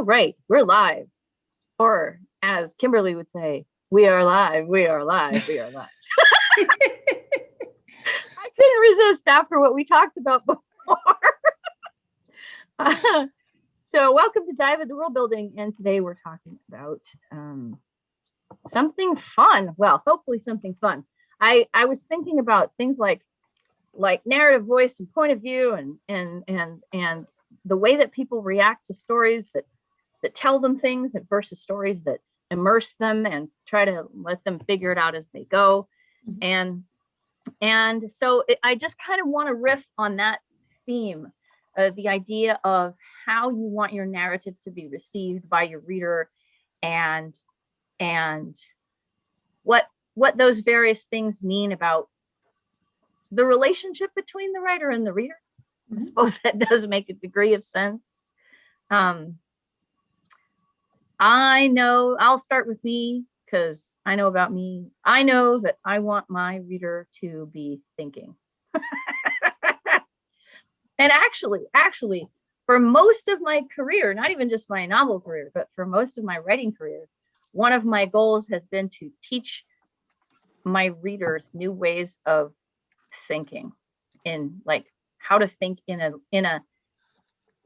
Oh, right, we're live. Or as Kimberly would say, we are live, we are live, we are live. I couldn't resist after what we talked about before. So welcome to Dive into Worldbuilding. And today we're talking about something fun. Well, hopefully something fun. I was thinking about things like narrative voice and point of view and the way that people react to stories that tell them things versus stories that immerse them and try to let them figure it out as they go. And so I just kind of want to riff on that theme, the idea of how you want your narrative to be received by your reader, and what those various things mean about the relationship between the writer and the reader. I suppose that does make a degree of sense. I know I'll start with me because I know about me. I know that I want my reader to be thinking. And actually, for most of my career, not even just my novel career, but for most of my writing career, one of my goals has been to teach my readers new ways of thinking, in like how to think in a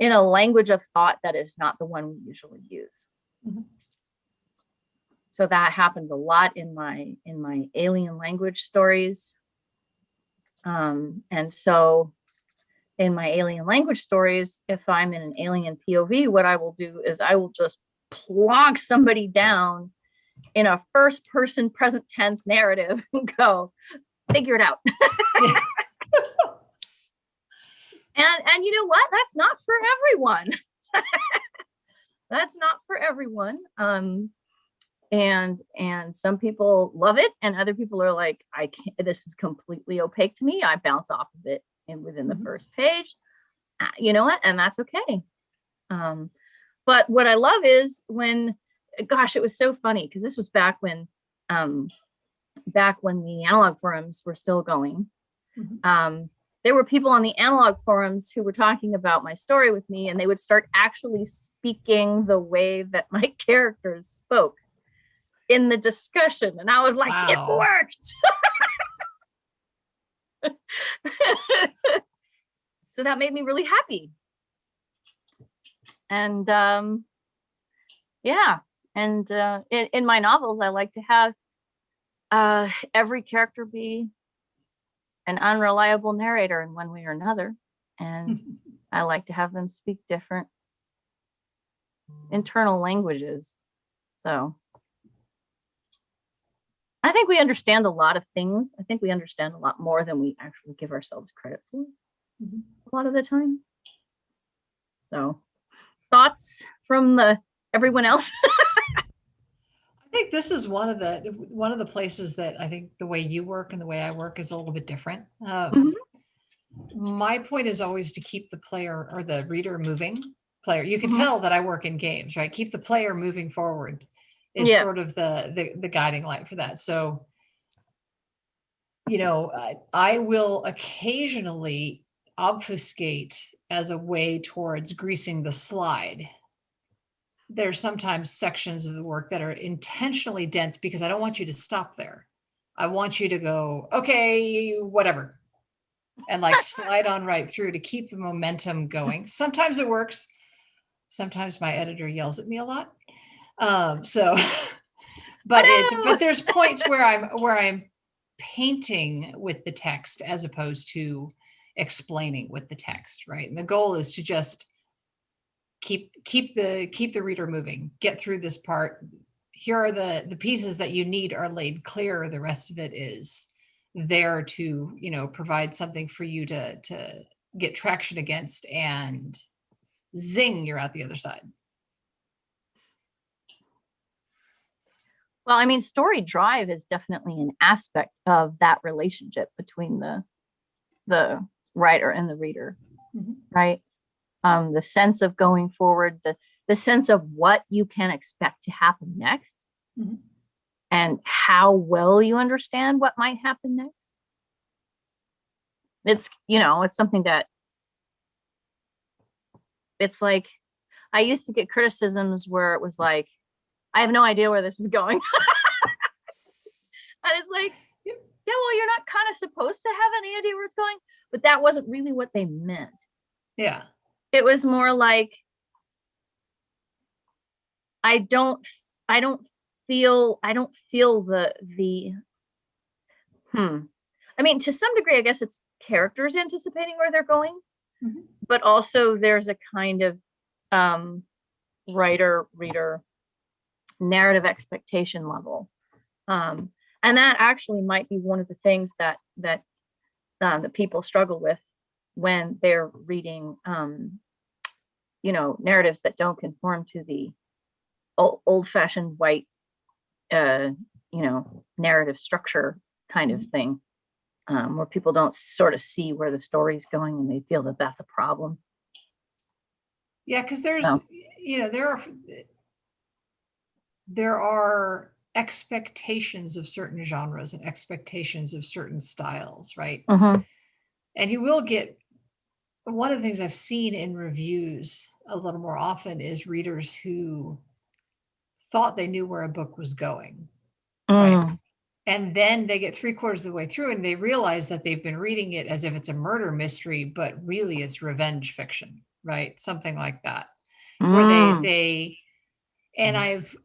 language of thought that is not the one we usually use. So that happens a lot in my alien language stories. And so in my alien language stories, if I'm in an alien POV, what I will do is I will just plonk somebody down in a first person present tense narrative and go, figure it out. And you know what? That's not for everyone. That's not for everyone. And some people love it, and other people are like, I can't, this is completely opaque to me. I bounce off of it within the first page. You know what? And that's okay. But what I love is when, gosh, it was so funny because this was back when the analog forums were still going. There were people on the analog forums who were talking about my story with me, and they would start actually speaking the way that my characters spoke in the discussion. And I was like, wow. It worked. So that made me really happy. And yeah. And in my novels, I like to have every character be an unreliable narrator in one way or another. And I like to have them speak different internal languages. So I think we understand a lot of things. I think we understand a lot more than we actually give ourselves credit for a lot of the time. So thoughts from everyone else? I think this is one of the places that I think the way you work and the way I work is a little bit different. My point is always to keep the player or the reader moving. You can tell that I work in games, right? Keep the player moving forward is sort of the guiding light for that. So, you know, I will occasionally obfuscate as a way towards greasing the slide. There's sometimes sections of the work that are intentionally dense because I don't want you to stop there. I want you to go, okay, whatever, and like slide on right through to keep the momentum going. Sometimes it works. Sometimes my editor yells at me a lot. But there's points where I'm painting with the text as opposed to explaining with the text, right? And the goal is to just keep the reader moving, get through this part. Here are the pieces that you need are laid clear. The rest of it is there to, you know, provide something for you to get traction against, and zing, you're out the other side. Well, I mean, story drive is definitely an aspect of that relationship between the writer and the reader, right? The sense of going forward, the sense of what you can expect to happen next, and how well you understand what might happen next. It's, you know, it's something that it's like, I used to get criticisms where it was like, I have no idea where this is going. And it's like, yeah, well, you're not kind of supposed to have any idea where it's going, but that wasn't really what they meant. Yeah. It was more like, I don't feel the I mean, to some degree, I guess it's characters anticipating where they're going, but also there's a kind of writer reader narrative expectation level, and that actually might be one of the things that people struggle with when they're reading narratives that don't conform to the old-fashioned white narrative structure kind of thing, where people don't sort of see where the story's going and they feel that that's a problem. Yeah, because there's there are expectations of certain genres and expectations of certain styles, right? And you will get, one of the things I've seen in reviews a little more often is readers who thought they knew where a book was going, right? And then they get 3/4 of the way through and they realize that they've been reading it as if it's a murder mystery, but really it's revenge fiction, right? Something like that. Where they and I've,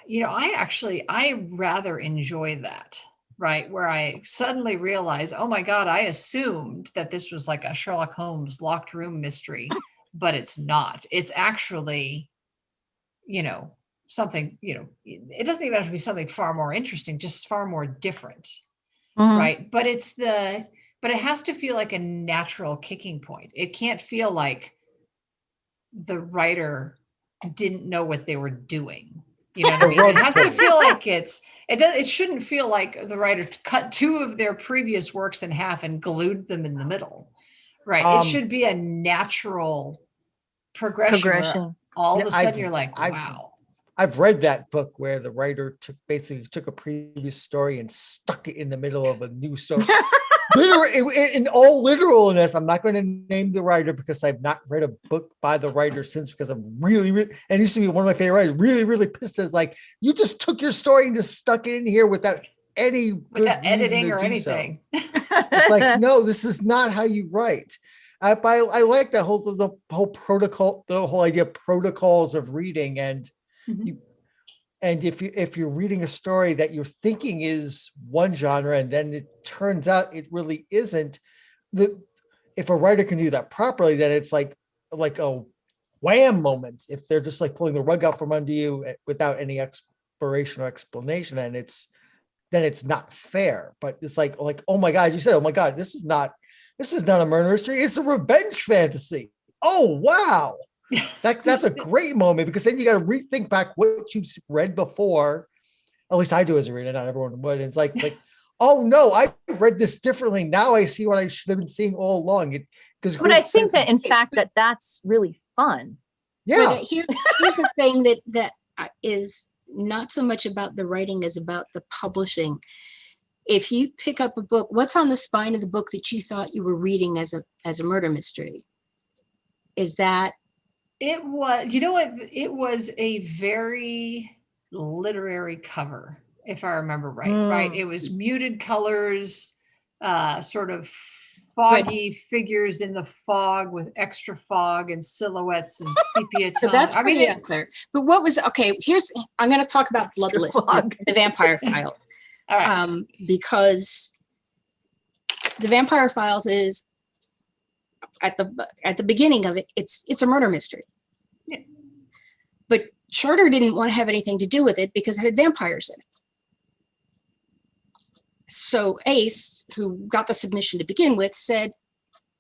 I rather enjoy that, right? Where I suddenly realize, oh my God, I assumed that this was like a Sherlock Holmes locked room mystery, but it's not. It's actually, something, it doesn't even have to be something far more interesting, just far more different, right? But it has to feel like a natural kicking point. It can't feel like the writer didn't know what they were doing. You know what I mean? It has to feel like it shouldn't feel like the writer cut 2 of their previous works in half and glued them in the middle, right? It should be a natural progression. Where all of a sudden you're like, wow. I've read that book where the writer basically took a previous story and stuck it in the middle of a new story. In all literalness, I'm not going to name the writer because I've not read a book by the writer since, because I'm really, and it used to be one of my favorite writers, really, really pissed. It's like, you just took your story and just stuck it in here without editing or anything. So. It's like, no, this is not how you write. I like the whole protocol, the whole idea of protocols of reading, and if you're reading a story that you're thinking is one genre and then it turns out it really isn't, if a writer can do that properly, then it's like a wham moment. If they're just like pulling the rug out from under you without any exploration or explanation, and then it's not fair. But it's like oh my God, as you said, oh my God, this is not a murder mystery, it's a revenge fantasy. Oh wow. That's a great moment, because then you got to rethink back what you've read before. At least I do as a reader, not everyone would. And it's like, oh no, I read this differently. Now I see what I should have been seeing all along. But I think that in fact that's really fun. Yeah. But here's the thing that is not so much about the writing as about the publishing. If you pick up a book, what's on the spine of the book that you thought you were reading as a murder mystery? Is that? It was, it was a very literary cover, if I remember right. Right. It was muted colors, sort of foggy figures in the fog with extra fog and silhouettes and sepia tone. So that's pretty unclear. But what was, okay, I'm going to talk about Bloodlist, the Vampire Files. All right. Because the Vampire Files is, at the beginning of it, it's a murder mystery. Yeah. But Charter didn't want to have anything to do with it because it had vampires in it. So Ace, who got the submission to begin with, said,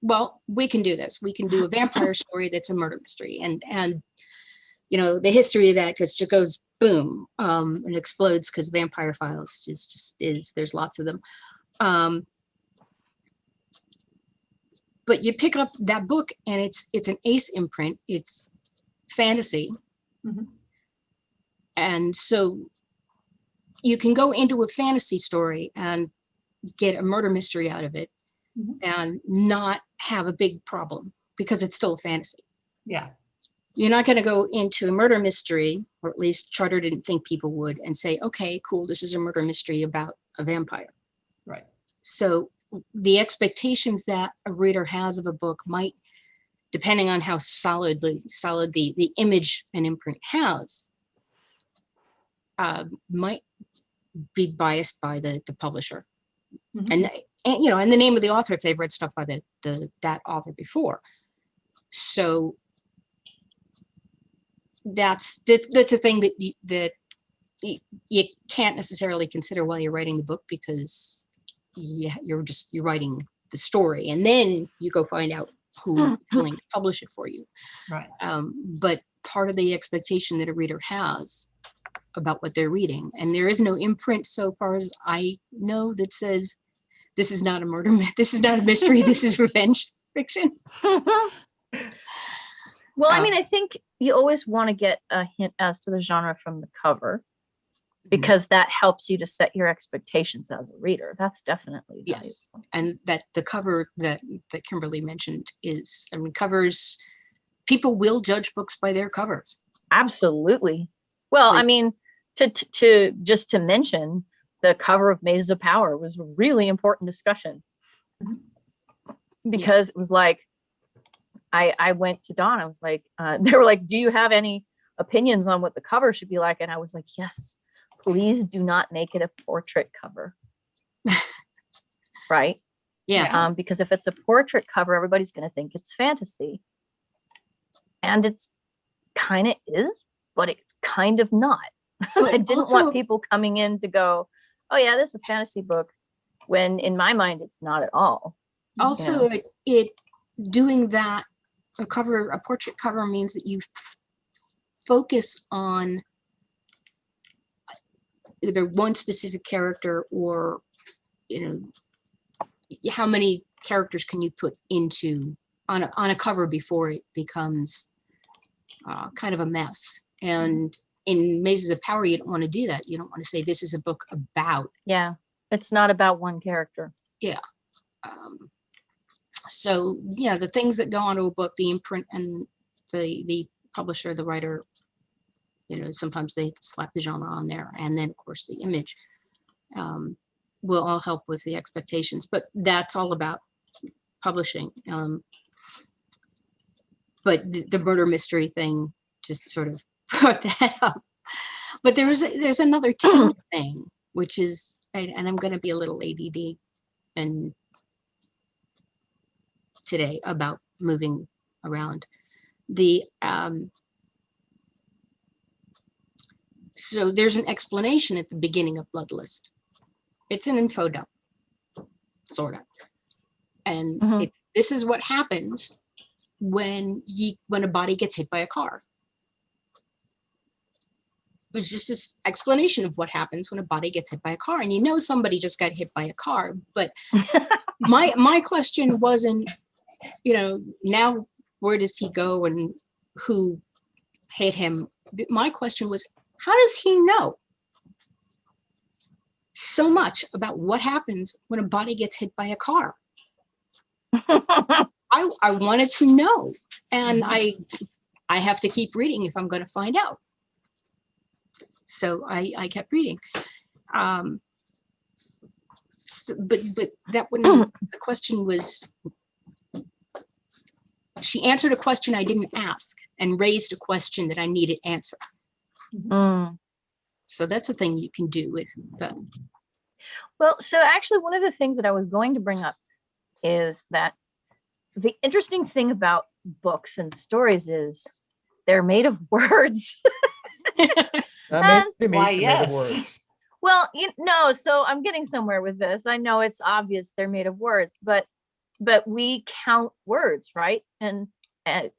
well, we can do this. We can do a vampire story that's a murder mystery. And the history of that just goes boom, and explodes because Vampire Files is there's lots of them. But you pick up that book and it's an Ace imprint. It's fantasy. And so you can go into a fantasy story and get a murder mystery out of it and not have a big problem because it's still a fantasy. Yeah. You're not going to go into a murder mystery, or at least Charter didn't think people would, and say, okay, cool, this is a murder mystery about a vampire. Right. So the expectations that a reader has of a book might, depending on how solid the image and imprint has, might be biased by the publisher. Mhm. And you know, and the name of the author if they've read stuff by that author before. So that's a thing that you can't necessarily consider while you're writing the book, because you're writing the story, and then you go find out who's willing to publish it for you. Right. But part of the expectation that a reader has about what they're reading, and there is no imprint so far as I know that says this is not a murder myth, this is not a mystery, this is revenge fiction. Well, I mean, I think you always want to get a hint as to the genre from the cover, because that helps you to set your expectations as a reader. That's definitely valuable. Yes, and that the cover that Kimberly mentioned is, I mean, covers, people will judge books by their covers. Absolutely. Well, So- I mean, to just to mention, the cover of Mazes of Power was a really important discussion, because it was like, I went to Dawn, I was like, they were like, do you have any opinions on what the cover should be like? And I was like, yes, please do not make it a portrait cover. Right? Yeah. Because if it's a portrait cover, everybody's going to think it's fantasy. And it's kind of is, but it's kind of not. I didn't want people coming in to go, oh yeah, this is a fantasy book, when in my mind, it's not at all. Also, it doing that, a portrait cover means that you focus on either one specific character, or, you know, how many characters can you put into on a cover before it becomes kind of a mess. And in Mazes of Power, you don't want to do that. You don't want to say this is a book about. Yeah, it's not about one character. Yeah. So yeah, the things that go onto a book, the imprint and the publisher, the writer, you know, sometimes they slap the genre on there, and then of course the image will all help with the expectations. But that's all about publishing. But the murder mystery thing just sort of brought that up. But there's another thing, which is, and I'm going to be a little ADD and today about moving around. So there's an explanation at the beginning of Bloodlist. It's an info dump, sort of. And this is what happens when a body gets hit by a car. It's just this explanation of what happens when a body gets hit by a car. And you know somebody just got hit by a car. But my question wasn't, you know, now where does he go and who hit him? My question was, how does he know so much about what happens when a body gets hit by a car? I wanted to know, and I have to keep reading if I'm going to find out. So I kept reading. But that wouldn't, the question was, she answered a question I didn't ask and raised a question that I needed answered. So that's a thing you can do with the. Well, so actually one of the things that I was going to bring up is that the interesting thing about books and stories is they're made of words. Why, yes. Words. Well, so I'm getting somewhere with this. I know it's obvious they're made of words, but we count words, right? And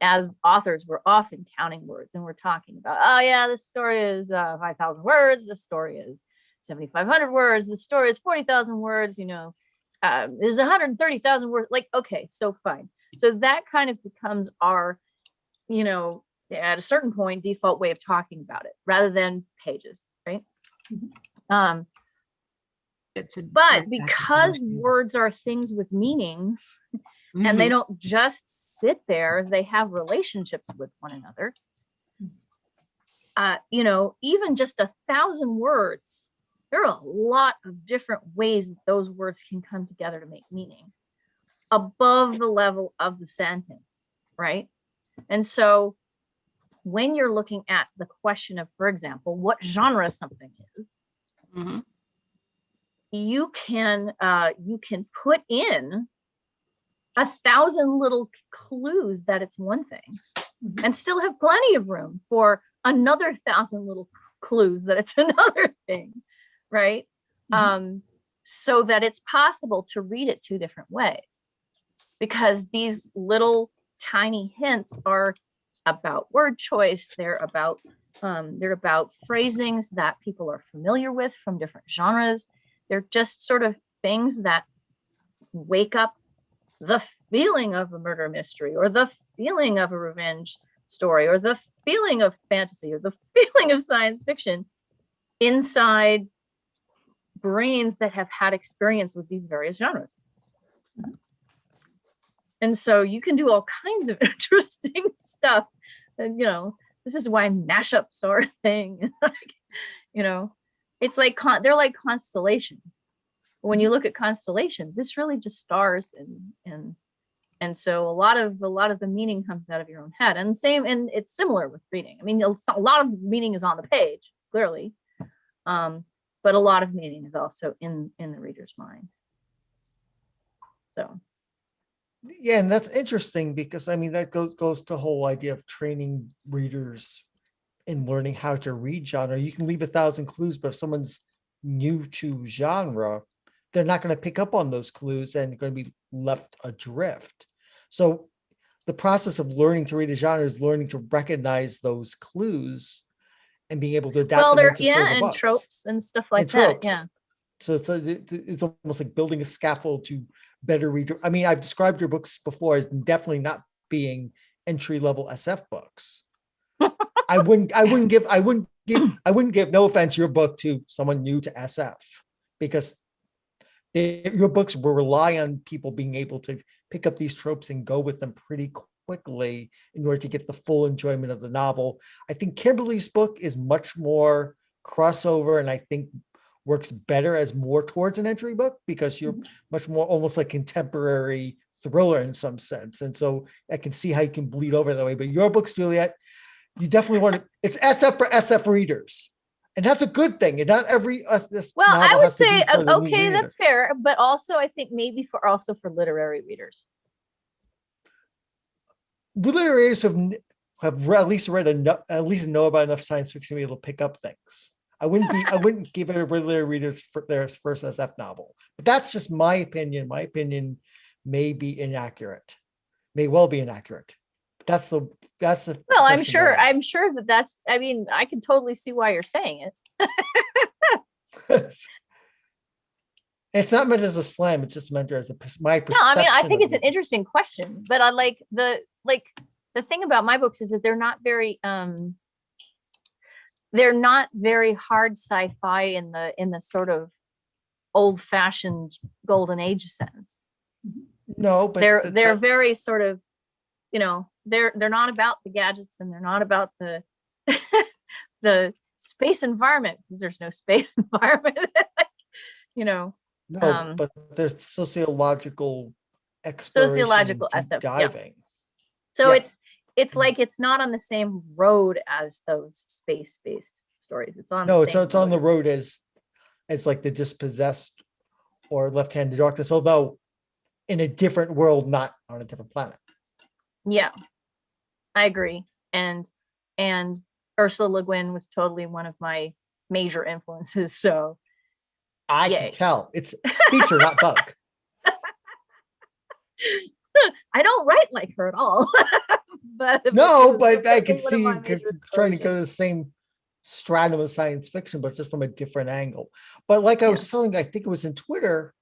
as authors, we're often counting words, and we're talking about, oh yeah, this story is 5,000 words. This story is 7,500 words. This story is 40,000 words. You know, is 130,000 words. Like, okay, so fine. So that kind of becomes our, you know, at a certain point, default way of talking about it, rather than pages, right? But because words are things with meanings, and they don't just sit there, they have relationships with one another. You know, even just 1,000 words, there are a lot of different ways that those words can come together to make meaning above the level of the sentence, right? And so when you're looking at the question of, for example, what genre something is, you can put in 1,000 little clues that it's one thing, and still have plenty of room for another 1,000 little clues that it's another thing, right? So that it's possible to read it 2 different ways, because these little tiny hints are about word choice. They're about phrasings that people are familiar with from different genres. They're just sort of things that wake up the feeling of a murder mystery, or the feeling of a revenge story, or the feeling of fantasy, or the feeling of science fiction inside brains that have had experience with these various genres. And so you can do all kinds of interesting stuff. And, you know, this is why mashups are a thing. You know, it's like, they're like constellations. When you look at constellations, it's really just stars, and so a lot of the meaning comes out of your own head. And it's similar with reading. I mean, a lot of meaning is on the page, clearly, but a lot of meaning is also in the reader's mind. So. Yeah, and that's interesting, because I mean that goes to the whole idea of training readers in learning how to read genre. You can leave 1,000 clues, but if someone's new to genre, they're not going to pick up on those clues and they're going to be left adrift. So the process of learning to read a genre is learning to recognize those clues and being able to adapt them into further books. Tropes and stuff like that. Yeah. So it's almost like building a scaffold to better read. I mean, I've described your books before as definitely not being entry-level SF books. I wouldn't give, no offense, your book to someone new to SF, because your books will rely on people being able to pick up these tropes and go with them pretty quickly in order to get the full enjoyment of the novel. I think Kimberly's book is much more crossover, and I think works better as more towards an entry book, because you're much more almost like contemporary thriller in some sense. And so I can see how you can bleed over that way. But your books, Juliet, you definitely want to, it's SF for SF readers. And that's a good thing. And not every I would say, okay, that's fair. But also I think maybe for literary readers. Literary readers have at least read enough, at least know about enough science fiction to be able to pick up things. I wouldn't give it a literary readers for their first SF novel. But that's just my opinion. My opinion may be inaccurate. May well be inaccurate. That's the well, I'm sure that's, I mean, I can totally see why you're saying it. It's not meant as a slam, it's just meant as my perception. No, I mean, I think it's an interesting question, but I like the thing about my books is that they're not very hard sci-fi in the sort of old-fashioned golden age sense. No, but they're very sort of, you know, they're not about the gadgets, and they're not about the the space environment, because there's no space environment. You know. No, but there's sociological exploration, SF diving. Yeah. So it's like it's not on the same road as those space-based stories. It's on it's on the road as like the dispossessed or left-handed darkness, although in a different world, not on a different planet. Yeah, I agree. And Ursula Le Guin was totally one of my major influences. So I can tell it's feature, not bug. I don't write like her at all. but I can see trying to go to the same stratum of science fiction, but just from a different angle. But like I was telling, I think it was in Twitter,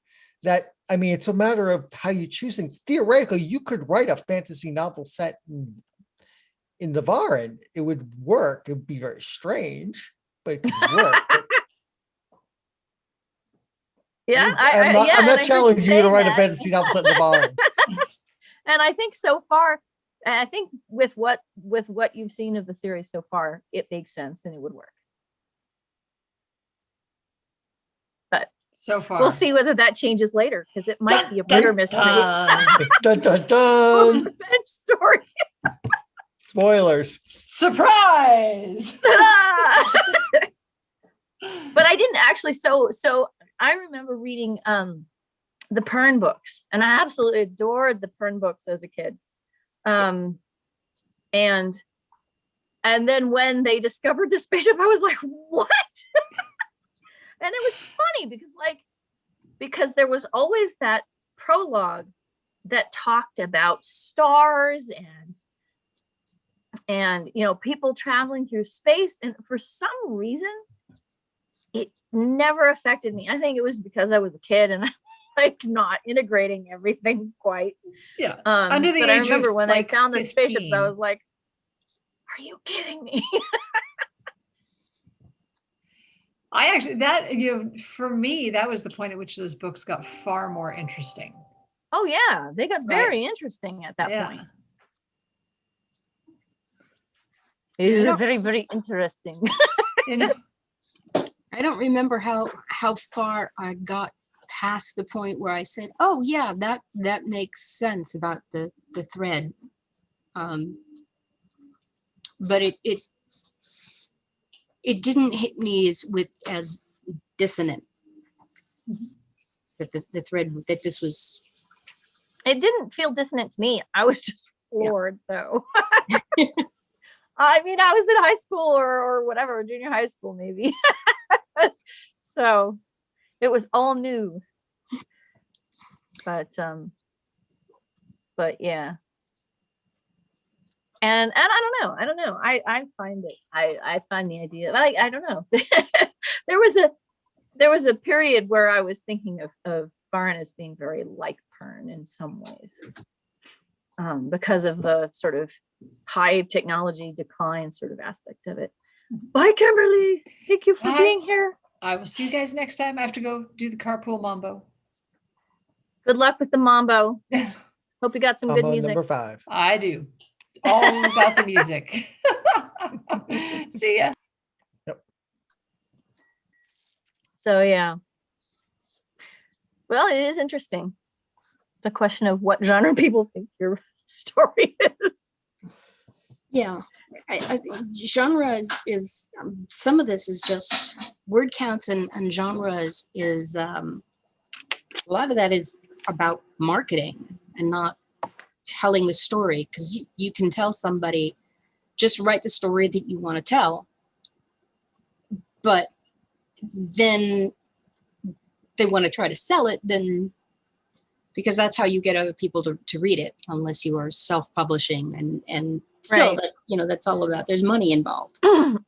that, I mean, it's a matter of how you choose things. Theoretically, you could write a fantasy novel set in the Varan. It would work. It would be very strange, but it could work. Yeah, I'm not challenging you to write a fantasy novel set in the Varan. And I think so far, I think with what you've seen of the series so far, it makes sense and it would work. But so far, we'll see whether that changes later, because it might be a murder mystery. Dun, dun, Or dun. revenge story. Spoilers. Surprise! But I didn't actually. So I remember reading the Pern books, and I absolutely adored the Pern books as a kid. And then when they discovered the spaceship, I was like, what? And it was funny because there was always that prologue that talked about stars and people traveling through space, and for some reason it never affected me. I think it was because I was a kid and I was like not integrating everything quite. Yeah. Under the but age I remember of, when like, I found the 15. spaceships, I was like, are you kidding me? I actually, for me, that was the point at which those books got far more interesting. Oh yeah, they got Right. very interesting at that Yeah. point. It was very, very interesting. You know, I don't remember how far I got past the point where I said, "Oh yeah, that makes sense about the thread." But it didn't hit me as dissonant that the thread that this was. It didn't feel dissonant to me. I was just floored though. I mean, I was in high school or whatever, junior high school maybe. So it was all new. But yeah. And I don't know. I find it. I find the idea. I don't know. There was a period where I was thinking of Barn as being very like Pern in some ways. Because of the sort of high technology decline sort of aspect of it. Bye, Kimberly. Thank you for Bye. being here. I will see you guys next time. I have to go do the carpool mambo. Good luck with the mambo. Hope you got some good Mambo music. number 5. I do. It's all about the music. See ya. So yeah. Well, it is interesting. It's a question of what genre people think your story is. Yeah, I genre is some of this is just word counts and genre is a lot of that is about marketing and not telling the story, because you can tell somebody, just write the story that you want to tell, but then they want to try to sell it, then because that's how you get other people to read it, unless you are self-publishing and still Right. that that's all about, there's money involved in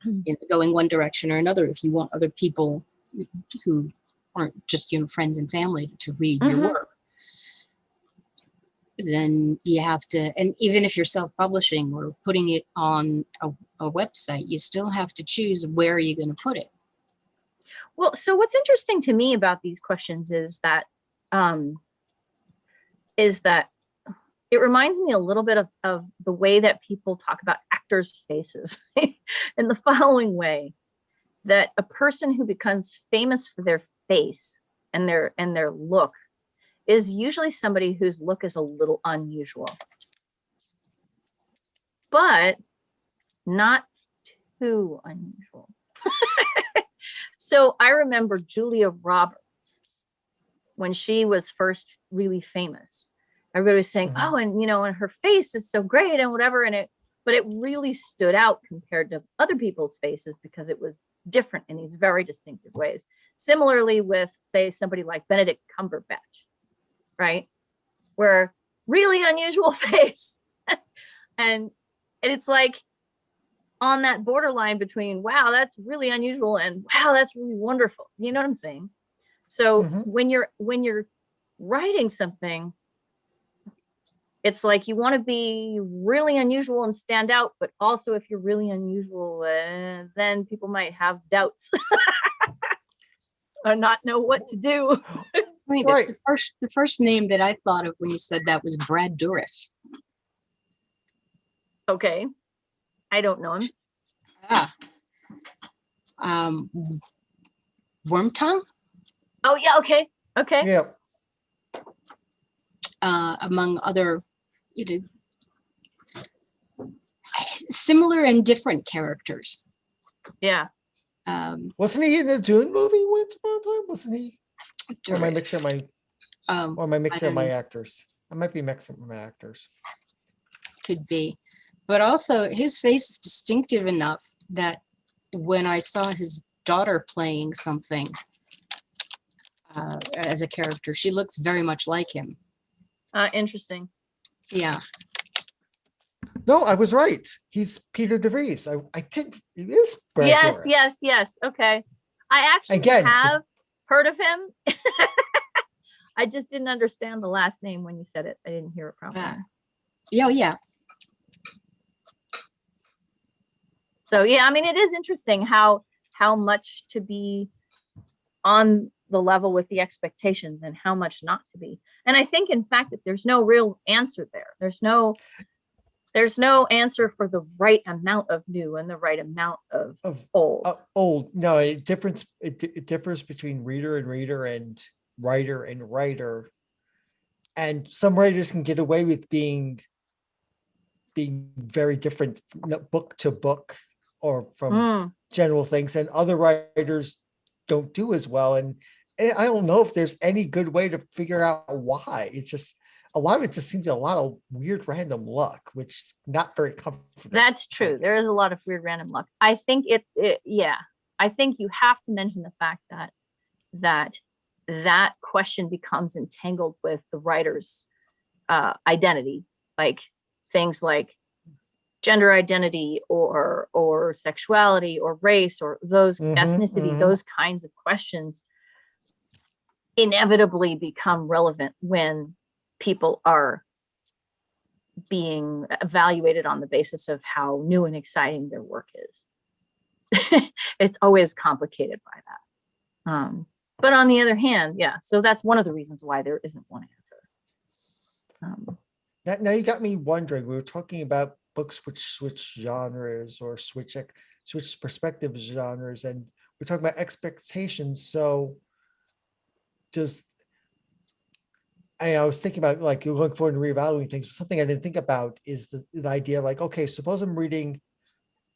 going one direction or another if you want other people who aren't just friends and family to read your work. Then you have to, and even if you're self-publishing or putting it on a website, you still have to choose where you're going to put it. Well, so what's interesting to me about these questions is that it reminds me a little bit of the way that people talk about actors' faces in the following way, that a person who becomes famous for their face and their look is usually somebody whose look is a little unusual, but not too unusual. So I remember Julia Roberts when she was first really famous. Everybody was saying, oh, and and her face is so great and whatever, but it really stood out compared to other people's faces because it was different in these very distinctive ways. Similarly with, say, somebody like Benedict Cumberbatch, right? Where really unusual face. and it's like on that borderline between, wow, that's really unusual and wow, that's really wonderful. You know what I'm saying? So when you're writing something, it's like you want to be really unusual and stand out, but also if you're really unusual, then people might have doubts or not know what to do. funny. Right. The first name that I thought of when you said that was Brad Dourif. Okay. I don't know him. Ah. Wormtongue, Oh yeah, okay. Okay. Yeah. among other, you know, similar and different characters. Yeah. Wasn't he in the Dune movie once upon a time? Wasn't he? Or am I Dourif. mixing my or am I mixing up my actors? I might be mixing up my actors. Could be, but also his face is distinctive enough that when I saw his daughter playing something as a character, she looks very much like him. Interesting. Yeah. No, I was right. He's Peter DeVries. I did. It is Brad Yes, Dourif. yes. Okay. I actually Again, have heard of him. I just didn't understand the last name when you said it. I didn't hear it properly. Yeah. So yeah, I mean, it is interesting how much to be on the level with the expectations and how much not to be. And I think, in fact, that there's no real answer there. There's no answer for the right amount of new and the right amount of old. Old. No, it differs between reader and reader and writer and writer. And some writers can get away with being very different book to book or from general things, and other writers don't do as well. And I don't know if there's any good way to figure out why. It's just a lot of it just seems a lot of weird random luck, which is not very comfortable. That's true. There is a lot of weird random luck. I think I think you have to mention the fact that question becomes entangled with the writer's identity, like things like gender identity or sexuality or race or those ethnicity, those kinds of questions inevitably become relevant when people are being evaluated on the basis of how new and exciting their work is. It's always complicated by that. But on the other hand, yeah, so that's one of the reasons why there isn't one answer. Now you got me wondering, we were talking about books which switch genres or switch perspective genres, and we're talking about expectations. So I was thinking about, like, you're looking forward to reevaluating things, but something I didn't think about is the idea, like, okay, suppose I'm reading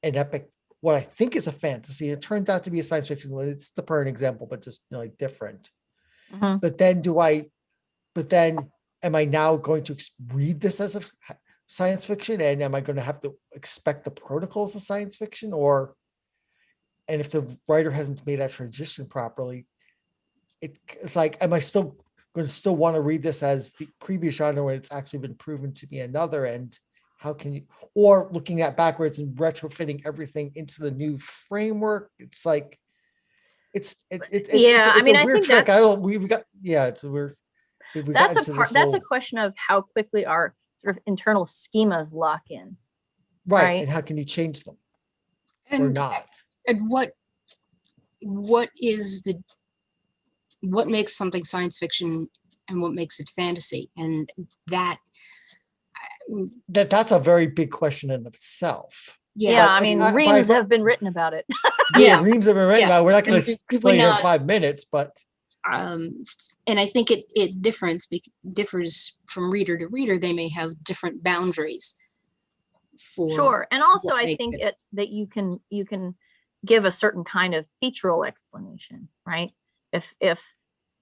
an epic, what I think is a fantasy. It turns out to be a science fiction. It's the current example, but just like different. But then am I now going to read this as a science fiction, and am I going to have to expect the protocols of science fiction? And if the writer hasn't made that transition properly, it's like, am I still going to want to read this as the previous genre when it's actually been proven to be another? And how can you, or looking at backwards and retrofitting everything into the new framework? It's like, it's a weird trick. That's a question of how quickly our sort of internal schemas lock in. Right. And how can you change them or not? And what makes something science fiction and what makes it fantasy? And that's a very big question in itself. Yeah, I mean, reams have been written about it. Reams have been written about it. We're not going to explain it in 5 minutes, but and I think it differs from reader to reader. They may have different boundaries for sure. And also I think that you can give a certain kind of featural explanation, right? If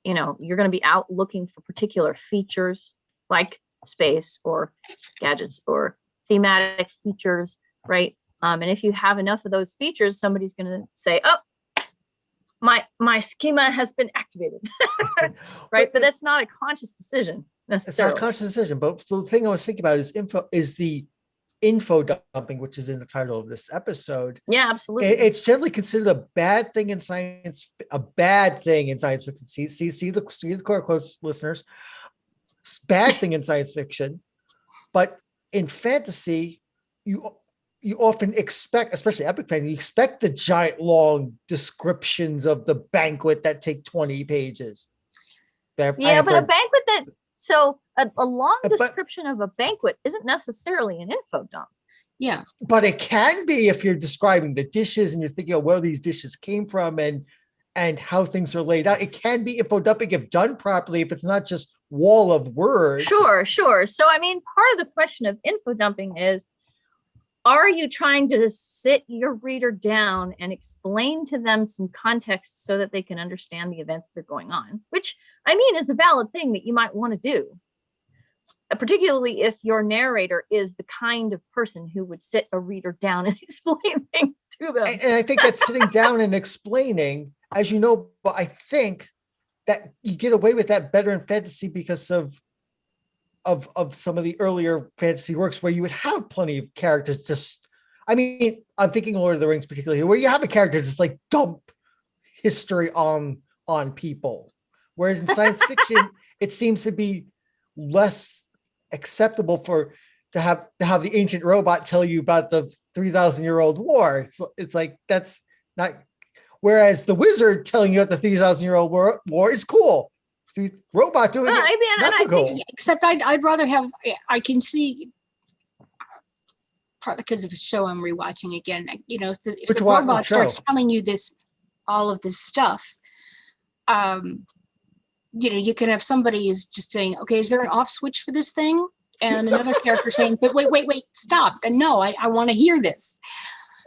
you're going to be out looking for particular features like space or gadgets or thematic features, right? And if you have enough of those features, somebody's going to say, oh, my schema has been activated, right? But that's not a conscious decision necessarily. It's not a conscious decision. But so the thing I was thinking about is the info dumping, which is in the title of this episode. Yeah, absolutely. It's generally considered a bad thing in science fiction. See the core quotes, listeners. It's a bad thing in science fiction, but in fantasy, you often expect, especially epic fantasy, you expect the giant long descriptions of the banquet that take 20 pages. Yeah, but a banquet a long But- description of a banquet isn't necessarily an info dump. Yeah. But it can be if you're describing the dishes and you're thinking of where these dishes came from and how things are laid out. It can be info dumping if done properly, if it's not just wall of words. Sure. So, I mean, part of the question of info dumping is, are you trying to sit your reader down and explain to them some context so that they can understand the events that are going on? Which, I mean, is a valid thing that you might want to do, particularly if your narrator is the kind of person who would sit a reader down and explain things to them. And I think that sitting down and explaining, as you know, but I think that you get away with that better in fantasy because of some of the earlier fantasy works where you would have plenty of characters just, I mean, I'm thinking Lord of the Rings particularly, where you have a character just like dump history on people. Whereas in science fiction, it seems to be less acceptable to have the ancient robot tell you about the 3,000-year-old war. It's like, that's not, whereas the wizard telling you about the 3,000-year-old war is cool. The robot doing it, I mean, not so cool. Except I'd rather have, I can see, partly because of the show I'm rewatching again, you know, if the robot starts telling you all of this stuff, you know, you can have somebody is just saying, okay, is there an off switch for this thing? And another character saying, but wait, stop. And no, I want to hear this.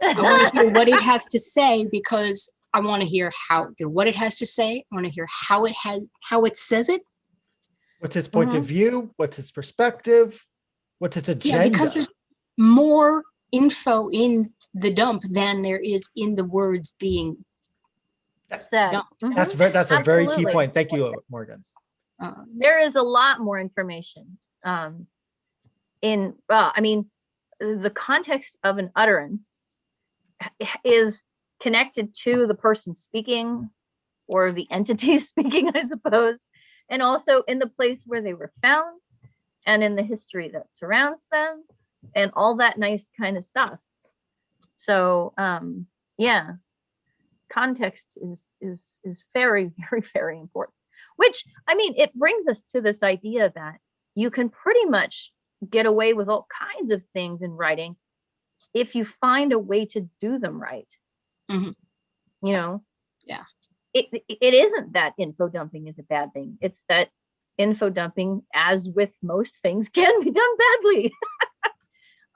I want to hear what it has to say, because I want to hear what it has to say. I want to hear how it says it. What's its point of view? What's its perspective? What's its agenda? Yeah, because there's more info in the dump than there is in the words being said. That's a very key point. Thank you, Morgan. There is a lot more information I mean, the context of an utterance is connected to the person speaking or the entity speaking, I suppose, and also in the place where they were found and in the history that surrounds them and all that nice kind of stuff. So yeah, context is very, very, very important, which, I mean, it brings us to this idea that you can pretty much get away with all kinds of things in writing if you find a way to do them right. Mm-hmm. You know? Yeah. It isn't that info dumping is a bad thing. It's that info dumping, as with most things, can be done badly.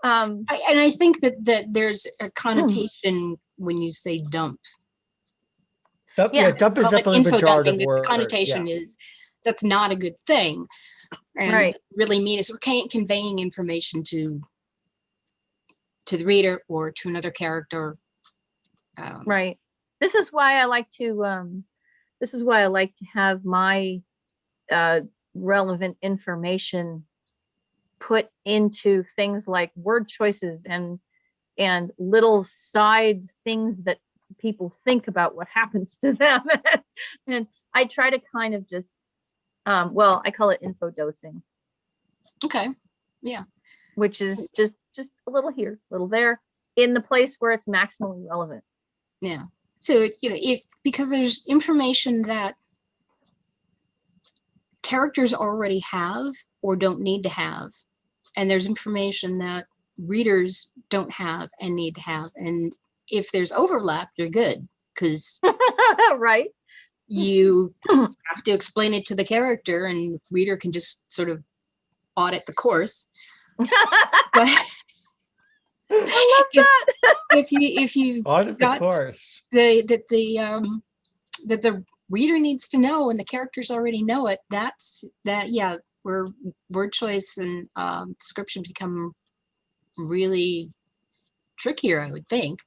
And I think that there's a connotation when you say dump. Dump is definitely a pejorative word. The connotation is that's not a good thing. And really mean is we're conveying information to the reader or to another character. Right. This is why I like to have my relevant information put into things like word choices and little side things that people think about what happens to them. And I try to kind of just I call it info dosing. Okay. Yeah. Which is just a little here, a little there, in the place where it's maximally relevant. Yeah. So, you know, because there's information that characters already have or don't need to have, and there's information that readers don't have and need to have. And if there's overlap, you're good, because right. You have to explain it to the character, and reader can just sort of audit the course. But I love that. If you audit the course, that the reader needs to know, and the characters already know it, yeah, where word choice and description become really trickier, I would think.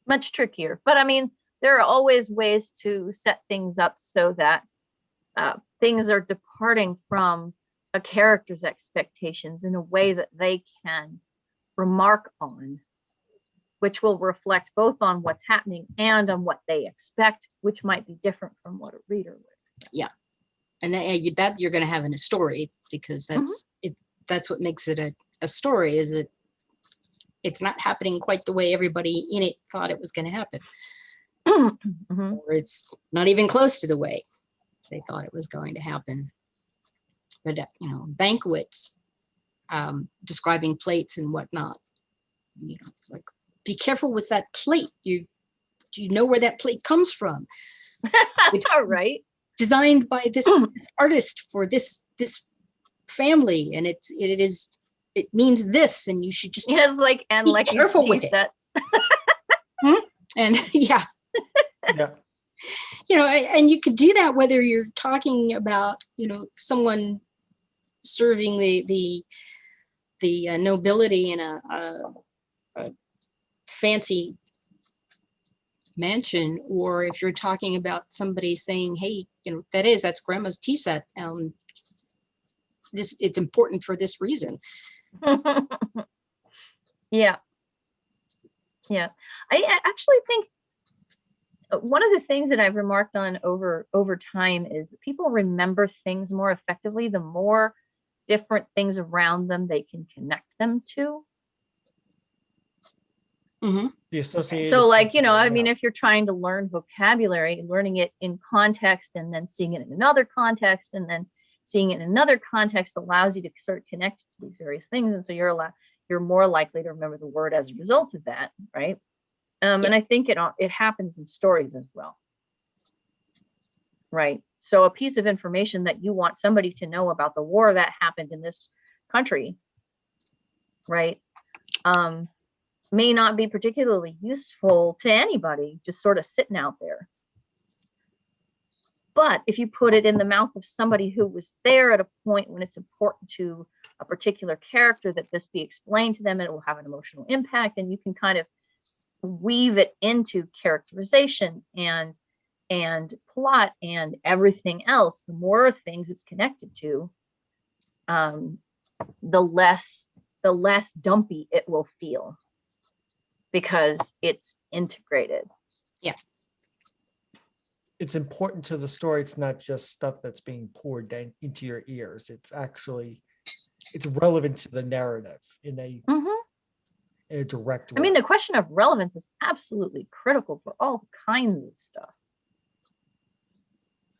Much trickier, but I mean, there are always ways to set things up so that things are departing from a character's expectations in a way that they can remark on, which will reflect both on what's happening and on what they expect, which might be different from what a reader would expect. Yeah. And that you're going to have in a story, because that's what makes it a story, is that it's not happening quite the way everybody in it thought it was going to happen. Or it's not even close to the way. they thought it was going to happen. But banquets, describing plates and whatnot. It's like, be careful with that plate. Do you know where that plate comes from? It's All right. designed by this artist for this family, and it means this, and you should just Yes, like be careful with tea it. sets. And yeah, and you could do that whether you're talking about someone serving the nobility in a fancy mansion, or if you're talking about somebody saying, hey, that's grandma's tea set, it's important for this reason. Yeah. I actually think one of the things that I've remarked on over time is that people remember things more effectively the more different things around them they can connect them to. Mm-hmm. The associated. So like, I mean, if you're trying to learn vocabulary, learning it in context and then seeing it in another context and then seeing it in another context allows you to sort of connect to these various things. And so you're more likely to remember the word as a result of that, right? And I think it happens in stories as well, right? So a piece of information that you want somebody to know about the war that happened in this country, right, may not be particularly useful to anybody, just sort of sitting out there. But if you put it in the mouth of somebody who was there at a point when it's important to a particular character that this be explained to them, it will have an emotional impact, and you can kind of weave it into characterization and plot and everything else. The more things it's connected to, the less dumpy it will feel because it's integrated. Yeah. It's important to the story. It's not just stuff that's being poured down into your ears. It's relevant to the narrative in a direct way. I mean, the question of relevance is absolutely critical for all kinds of stuff.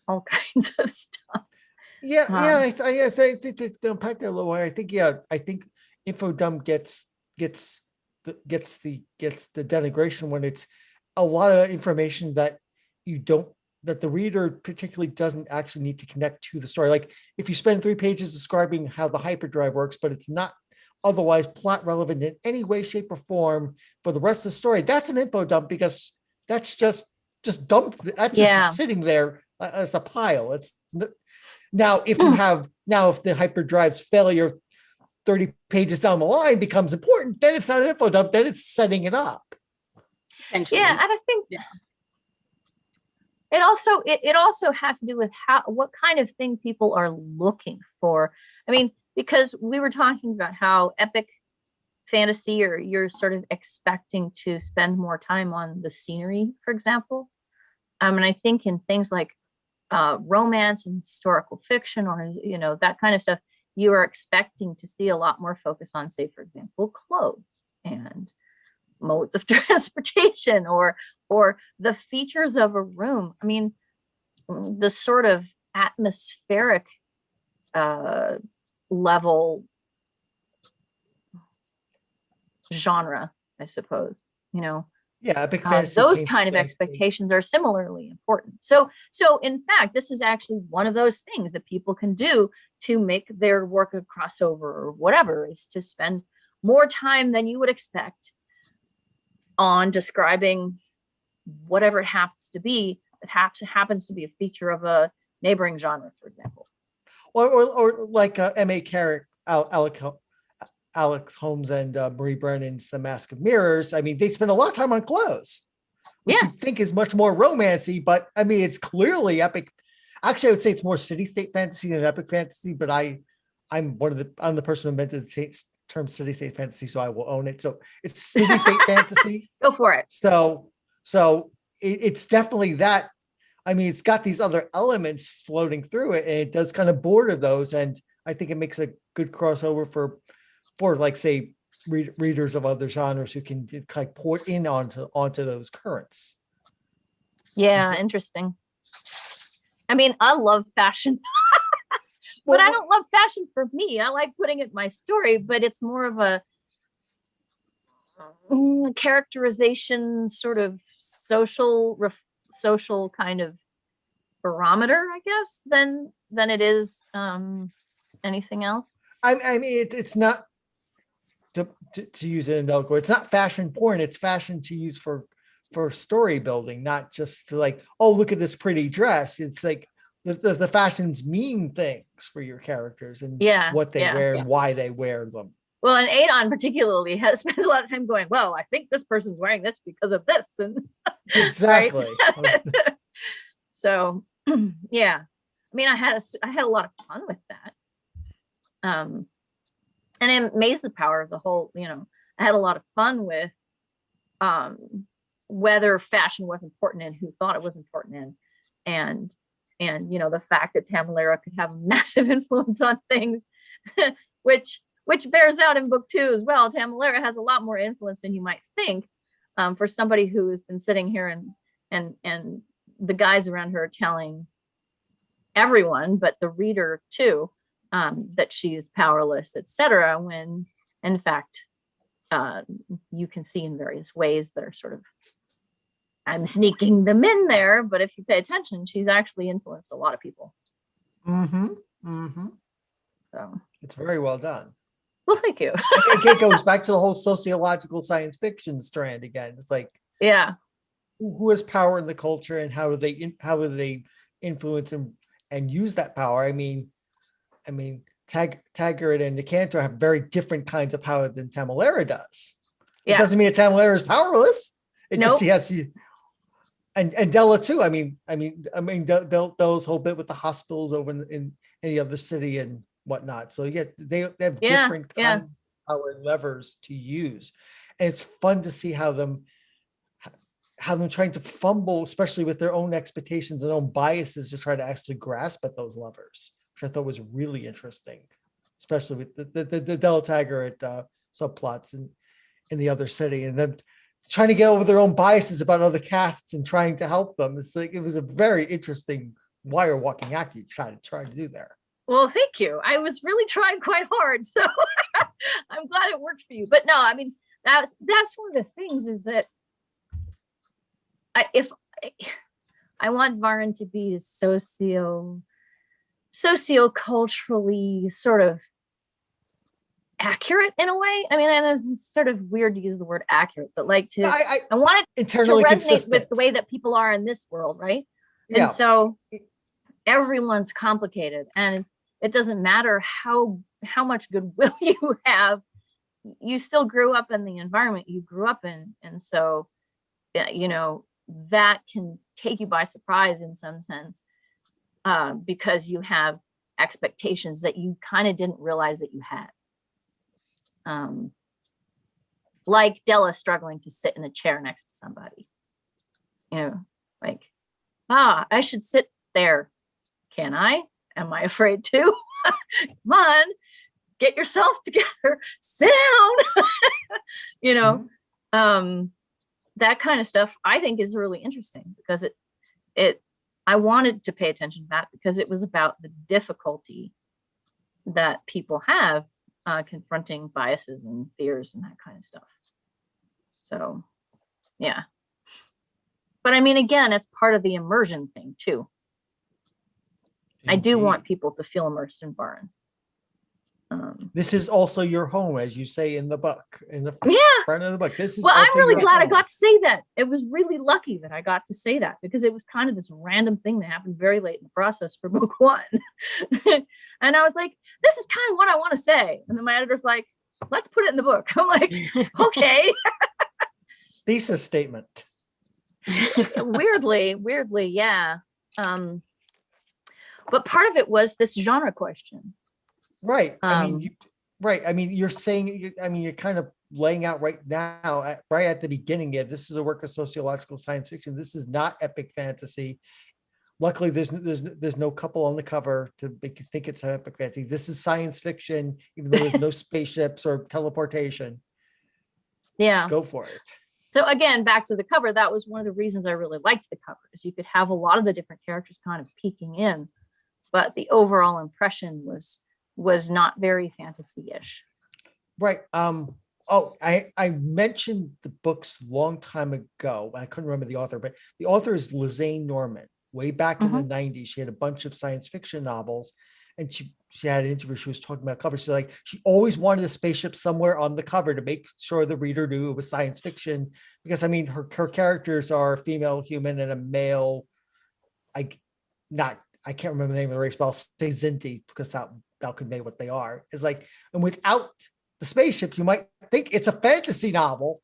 All kinds of stuff. Yeah, I think to unpack that a little way, I think Infodump gets the denigration when it's a lot of information that that the reader particularly doesn't actually need to connect to the story. Like if you spend 3 pages describing how the hyperdrive works, but it's not otherwise plot relevant in any way, shape, or form for the rest of the story, that's an info dump because that's just dumped. That's just sitting there as a pile. It's now if the hyperdrive's failure 30 pages down the line becomes important, then it's not an info dump, then it's setting it up. Eventually. Yeah, and I think it also has to do with what kind of thing people are looking for. I mean, because we were talking about how epic fantasy, or you're sort of expecting to spend more time on the scenery, for example. And I think in things like romance and historical fiction, or that kind of stuff, you are expecting to see a lot more focus on, say, for example, clothes and modes of transportation, or the features of a room. I mean, the sort of atmospheric level genre, I suppose, epic fantasy, those kind of expectations are similarly important. So in fact, this is actually one of those things that people can do to make their work a crossover or whatever, is to spend more time than you would expect on describing whatever it happens to be that happens to be a feature of a neighboring genre, for example. Or like M.A. Carrick, Alex Holmes, and Marie Brennan's The Mask of Mirrors. I mean, they spend a lot of time on clothes, which you think is much more romancy, but I mean, it's clearly epic. Actually, I would say it's more city-state fantasy than epic fantasy, but I'm the person who invented the term city-state fantasy, so I will own it. So it's city-state fantasy. Go for it. So it's definitely that. I mean, it's got these other elements floating through it, and it does kind of border those. And I think it makes a good crossover for like, say, readers of other genres who can kind of port in onto those currents. Yeah, interesting. I mean, I love fashion, but I don't love fashion for me. I like putting it in my story, but it's more of a characterization, sort of social kind of barometer, I guess, than it is anything else. I mean, it's not to use it in Elko. It's not fashion porn. It's fashion to use for story building, not just to like, oh, look at this pretty dress. It's like the fashions mean things for your characters and what they wear and why they wear them. Well, and Adon particularly spends a lot of time going, well, I think this person's wearing this because of this. And exactly. So, yeah. I mean, I had a lot of fun with that. And it amazed the power of the whole, I had a lot of fun with whether fashion was important and who thought it was important and the fact that Tamalera could have a massive influence on things, which bears out in book 2 as well. Tamalera has a lot more influence than you might think, for somebody who has been sitting here and the guys around her are telling everyone, but the reader too, that she's powerless, etc. When in fact, you can see in various ways that are sort of, I'm sneaking them in there, but if you pay attention, she's actually influenced a lot of people. So it's very well done. Well, thank you. It goes back to the whole sociological science fiction strand again. It's like, who has power in the culture and how do they influence and use that power? I mean, Taggart and Nicantor have very different kinds of power than Tamalera does. It doesn't mean that Tamalera is powerless. It just he has to. And Della too. I mean, Della's whole bit with the hospitals over in the other city and whatnot. So they have different kinds of power and levers to use, and it's fun to see how them trying to fumble, especially with their own expectations and own biases, to try to actually grasp at those levers, which I thought was really interesting, especially with the Della Taggart subplots in the other city, and then trying to get over their own biases about other casts and trying to help them. It's like, it was a very interesting wire walking act you try to do there. Well, thank you. I was really trying quite hard, so I'm glad it worked for you. But no, I mean, that's one of the things is that I want Varin to be socioculturally sort of accurate in a way. I mean, and it's sort of weird to use the word accurate, but like I want it to resonate consistent with the way that people are in this world, right? And so everyone's complicated, and it doesn't matter how much goodwill you have, you still grew up in the environment you grew up in, and so that can take you by surprise in some sense, because you have expectations that you kind of didn't realize that you had. Like Della struggling to sit in a chair next to somebody, like, I should sit there. Can I? Am I afraid to? Come on, get yourself together, sit down. That kind of stuff I think is really interesting, because I wanted to pay attention to that because it was about the difficulty that people have confronting biases and fears and that kind of stuff. So, yeah. But I mean, again, it's part of the immersion thing too. Indeed. I do want people to feel immersed in Varin. This is also your home, as you say in the book, in the front of the book. This is I'm really glad I got to say that. It was really lucky that I got to say that, because it was kind of this random thing that happened very late in the process for book 1. And I was like, this is kind of what I want to say. And then my editor's like, let's put it in the book. I'm like, okay. Thesis statement. Weirdly, yeah. But part of it was this genre question. Right. I mean, you're saying, you're kind of laying out right now, right at the beginning. This is a work of sociological science fiction. This is not epic fantasy. Luckily, there's no couple on the cover to make you think it's epic fantasy. This is science fiction, even though there's no spaceships or teleportation. Yeah. Go for it. So again, back to the cover, that was one of the reasons I really liked the cover, is you could have a lot of the different characters kind of peeking in, but the overall impression was not very fantasy-ish. Right. Oh, I mentioned the books a long time ago. I couldn't remember the author, but the author is Lizane Norman. Way back in the 90s, she had a bunch of science fiction novels, and she had an interview. She was talking about covers. She's like, she always wanted a spaceship somewhere on the cover to make sure the reader knew it was science fiction. Because I mean, her characters are a female human and a male. I can't remember the name of the race, but I'll say Zinti because that could make what they are. It's like, and without the spaceship, you might think it's a fantasy novel.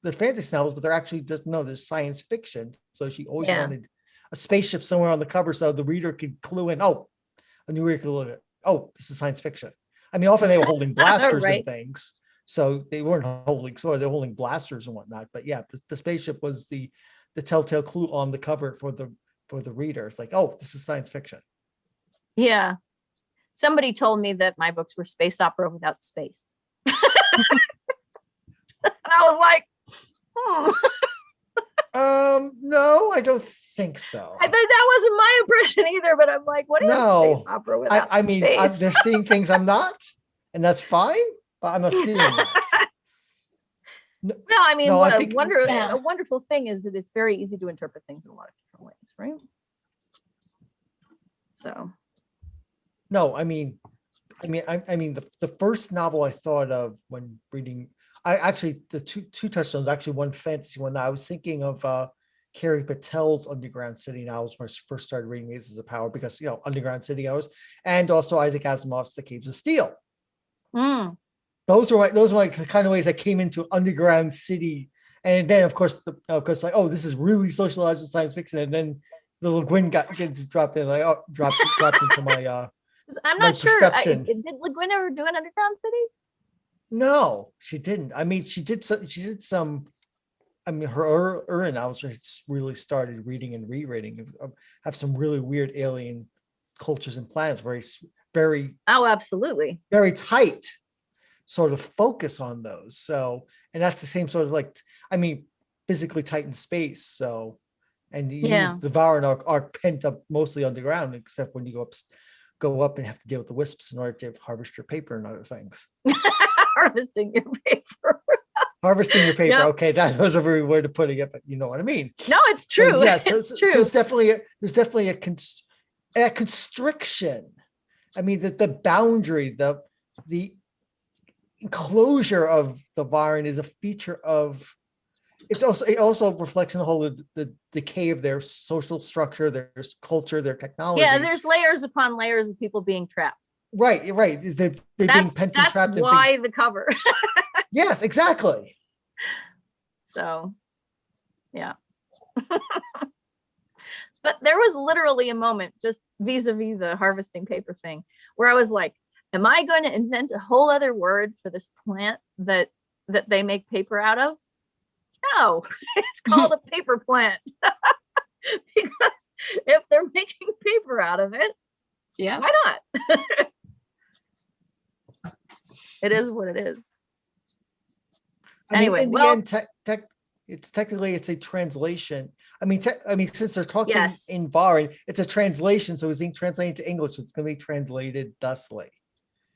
The fantasy novels, but they're actually just no, there's science fiction. So she always wanted a spaceship somewhere on the cover so the reader could clue in. Oh, a new reader could look at. Oh, this is science fiction. I mean, often they were holding blasters and things, so they weren't holding swords; they were holding blasters and whatnot. But yeah, the spaceship was the telltale clue on the cover for the reader. It's like, oh, this is science fiction. Yeah, somebody told me that my books were space opera without space, and I was like, no, I don't think so. I think that wasn't my impression either, but I'm like, what is space opera without I mean, they're seeing things I'm not, and that's fine, but I'm not seeing that. No, I mean, No, a wonderful thing is that it's very easy to interpret things in a lot of different ways, right? So. No, I mean, the first novel I thought of when reading, the two touchstones, actually one fantasy one. I was thinking of Carrie Patel's Underground City novels when I first started reading Aces of Power, because Underground City and also Isaac Asimov's The Caves of Steel. Those are like the kind of ways I came into Underground City, and then of course like, oh, this is really socialized science fiction, and then the little Gwyn got dropped in, like, oh, dropped into my. I'm not sure. Did Le Guin ever do an Underground City? No, she didn't. I mean, she did some. I mean, her Urin novels just really started reading and rereading. Have some really weird alien cultures and planets. Very. Oh, absolutely. Very tight sort of focus on those. So, and that's the same sort of, like, I mean, physically tight in space. So, and the Varan are pent up mostly underground, except when you go up and have to deal with the wisps in order to harvest your paper and other things. Harvesting your paper. Harvesting your paper. Yep. Okay, that was a very way to put it, but you know what I mean. No, it's true. So, yes, it's true. So there's definitely a constriction. I mean, the boundary, the enclosure of the Varan is a feature of. It also reflects in the whole the decay of their social structure, their culture, their technology. Yeah, there's layers upon layers of people being trapped. Right. They're being pent and trapped. That's why the cover. Yes, exactly. So, yeah. But there was literally a moment just vis-a-vis the harvesting paper thing where I was like, am I going to invent a whole other word for this plant that they make paper out of? No, it's called a paper plant. Because if they're making paper out of it, why not? It is what it is. Anyway, in the end, it's technically a translation. I mean, since they're talking in Varan, it's a translation, so it's being translated to English. So it's going to be translated thusly.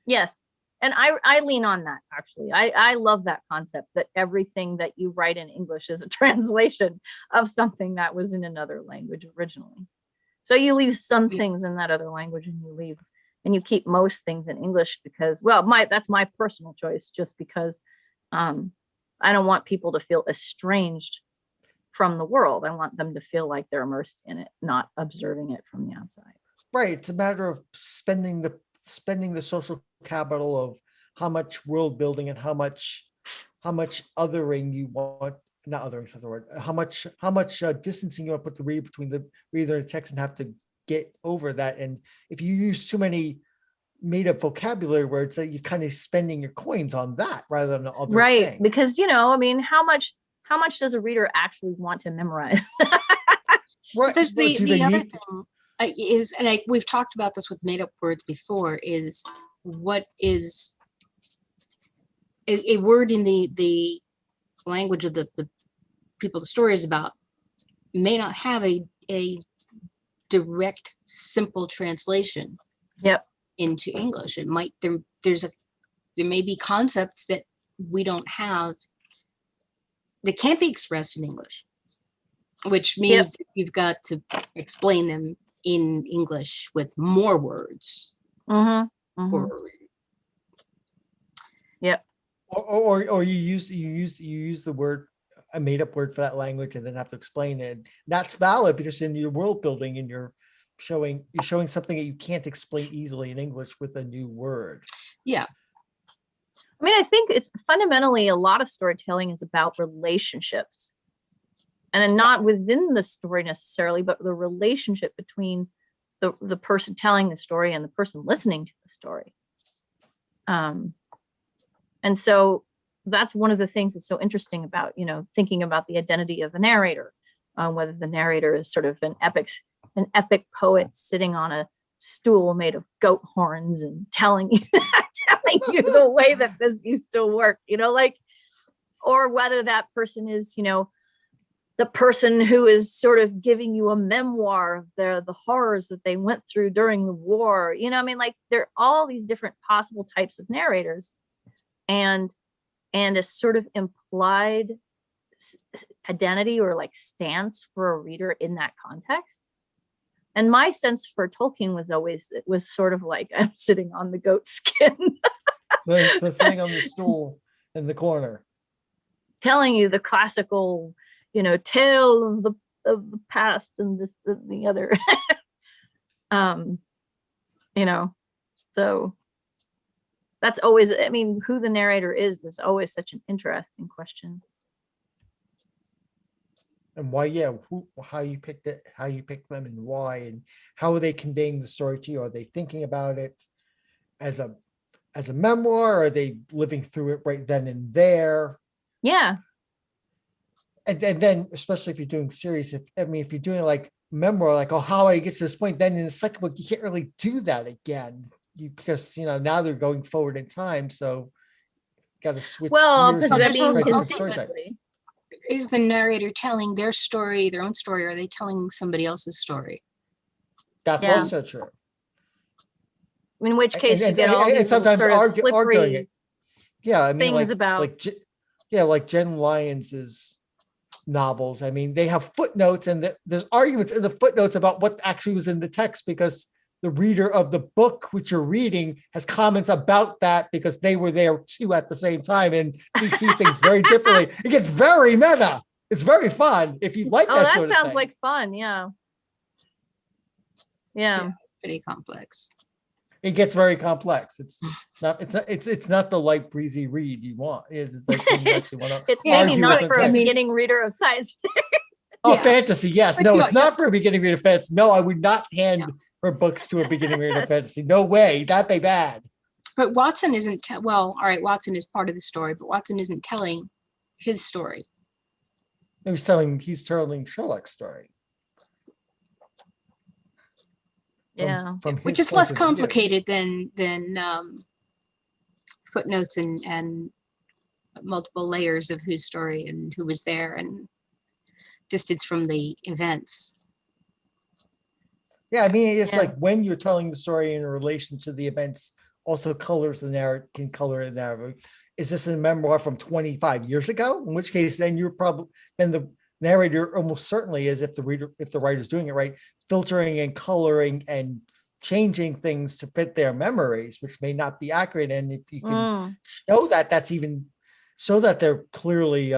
Yes, and I lean on that, actually. I love that concept that everything that you write in English is a translation of something that was in another language originally. So you leave some things in that other language, and you keep most things in English because, well, that's my personal choice, just because I don't want people to feel estranged from the world. I want them to feel like they're immersed in it, not observing it from the outside. Right. It's a matter of spending the social capital of how much world building and how much othering you want. Not othering is not the word. How much distancing you want to put the read between the reader and the text, and have to get over that. And if you use too many made up vocabulary words, that you're kind of spending your coins on that rather than other things. Because I mean, how much does a reader actually want to memorize? Right. The other thing is, and we've talked about this with made up words before, is what is a word in the language of the people the story is about may not have a direct, simple translation Yep. into English. It might, there may be concepts that we don't have that can't be expressed in English, which means that you've got to explain them in English with more words. Or, Yep. Or you use the word, a made up word for that language, and then have to explain it. That's valid because in your world building and you're showing something that you can't explain easily in English with a new word. yeah. I mean, I think it's fundamentally a lot of storytelling is about relationships, and not within the story necessarily, but the relationship between the person telling the story and the person listening to the story. And so that's one of the things that's so interesting about, thinking about the identity of a narrator, whether the narrator is sort of an epic poet sitting on a stool made of goat horns and telling you the way that this used to work, or whether that person is, the person who is sort of giving you a memoir of the horrors that they went through during the war. There are all these different possible types of narrators, and a sort of implied identity or stance for a reader in that context. And my sense for Tolkien was always, it was sort of like I'm sitting on the goat skin. So sitting on the stool in the corner, telling you the classical, tale of the past and this and the other. So that's always, who the narrator is always such an interesting question. and why, how you picked it, how you picked them, and why, and how are they conveying the story to you? Are they thinking about it as a memoir? Or are they living through it right then and there? Yeah. And then, especially if you're doing series, if you're doing memoir, how I get to this point, then in the second book, you can't really do that again. Because now they're going forward in time, so got to switch gears. But there's also Is the narrator telling their story, their own story, or are they telling somebody else's story? That's also true. In which case, you get all these sometimes sort of slippery arguing it. Yeah, things about like Jen Lyons's novels. They have footnotes, and there's arguments in the footnotes about what actually was in the text, because the reader of the book which you're reading has comments about that because they were there too at the same time, and we see things very differently. It gets very meta. It's very fun if you like that. That sort of sounds thing. like fun. Yeah. It's pretty complex. It gets very complex. It's not the light breezy read you want. It's like it's maybe not for a beginning reader of science fiction. Fantasy. Yes. No, it's not for a beginning reader of fantasy. No, I would not hand her books to a beginning reader of fantasy. No way. That'd be bad. But Watson isn't, all right, Watson is part of the story, but Watson isn't telling his story. He's telling Sherlock's story. From which is less complicated than footnotes and multiple layers of whose story and who was there and distance from the events. Yeah, it's like when you're telling the story in relation to the events, also colors the narrative, can color the narrative. Is this a memoir from 25 years ago? In which case, then the narrator almost certainly is, if the writer's doing it right, filtering and coloring and changing things to fit their memories, which may not be accurate. And if you can show that, that's even so that they're clearly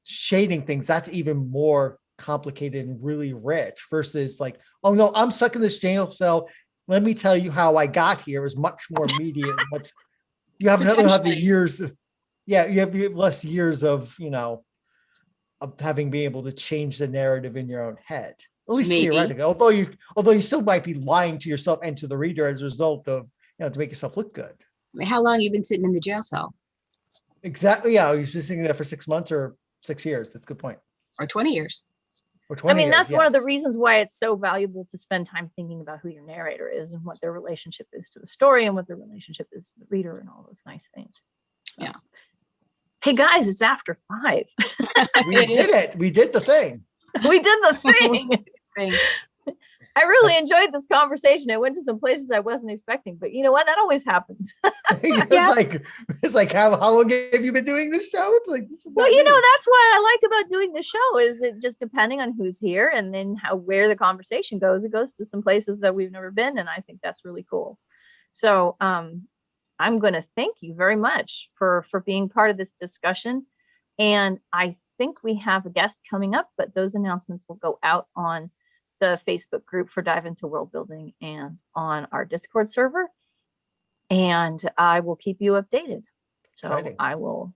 shading things, that's even more complicated and really rich, versus oh no, I'm stuck in this jail cell, let me tell you how I got here, is much more immediate. You have the years. You have less years of of having been able to change the narrative in your own head, at least theoretically. Although you still might be lying to yourself and to the reader as a result of to make yourself look good. How long have you been sitting in the jail cell? Exactly. Yeah, he's been sitting there for 6 months or 6 years. That's a good point. Or 20 years. Or 20 years, that's one of the reasons why it's so valuable to spend time thinking about who your narrator is and what their relationship is to the story and what their relationship is to the reader and all those nice things. So. Yeah. Hey guys, it's after 5. We did it. We did the thing. We did the thing. Thing. I really enjoyed this conversation. I went to some places I wasn't expecting, but you know what? That always happens. It's like how long have you been doing this show? It's like, this is Well, not you know, new. that's what I like about doing the show is it just depending on who's here and then where the conversation goes, it goes to some places that we've never been. And I think that's really cool. So I'm going to thank you very much for being part of this discussion. And I think we have a guest coming up, but those announcements will go out on the Facebook group for Dive into World Building and on our Discord server. And I will keep you updated. So Exciting. I will